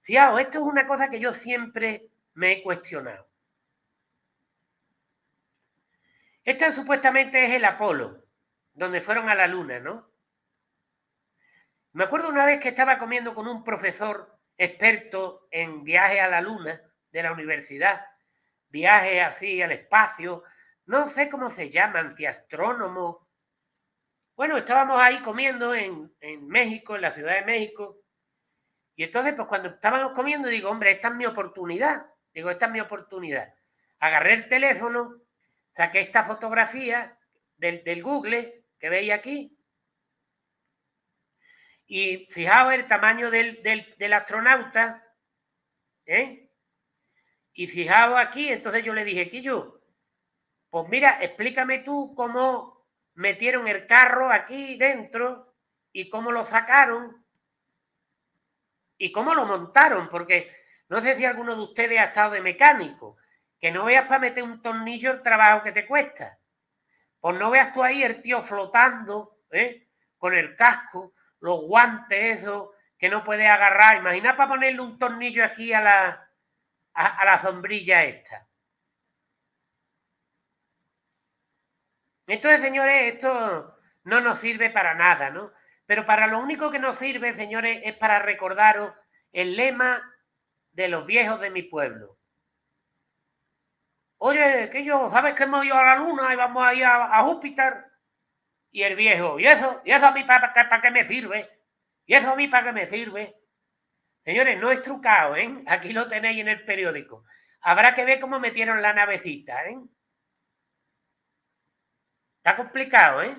Fijaos, esto es una cosa que yo siempre me he cuestionado. Esta supuestamente es el Apolo, donde fueron a la Luna, ¿no? Me acuerdo una vez que estaba comiendo con un profesor experto en viaje a la Luna de la universidad, viaje así al espacio, no sé cómo se llaman, si astrónomo. Bueno, estábamos ahí comiendo en México, en la Ciudad de México, y entonces pues cuando estábamos comiendo digo, hombre, esta es mi oportunidad, digo, esta es mi oportunidad. Agarré el teléfono, saqué esta fotografía del Google que veis aquí, y fijaos el tamaño del astronauta, ¿eh? Y fijaos aquí, entonces yo le dije, Quillo, pues mira, explícame tú cómo metieron el carro aquí dentro y cómo lo sacaron y cómo lo montaron, porque no sé si alguno de ustedes ha estado de mecánico, que no veas para meter un tornillo el trabajo que te cuesta. Pues no veas tú ahí el tío flotando, con el casco, los guantes esos que no puede agarrar. Imagina para ponerle un tornillo aquí a la sombrilla esta. Entonces, señores, esto no nos sirve para nada, ¿no? Pero para lo único que nos sirve, señores, es para recordaros el lema de los viejos de mi pueblo. Oye, que yo, ¿sabes que hemos ido a la luna y vamos a ir a Júpiter? Y el viejo, ¿y eso? ¿Y eso a mí para qué me sirve? ¿Y eso a mí para qué me sirve? Señores, no es trucado, ¿eh? Aquí lo tenéis en el periódico. Habrá que ver cómo metieron la navecita, ¿eh? Está complicado, ¿eh?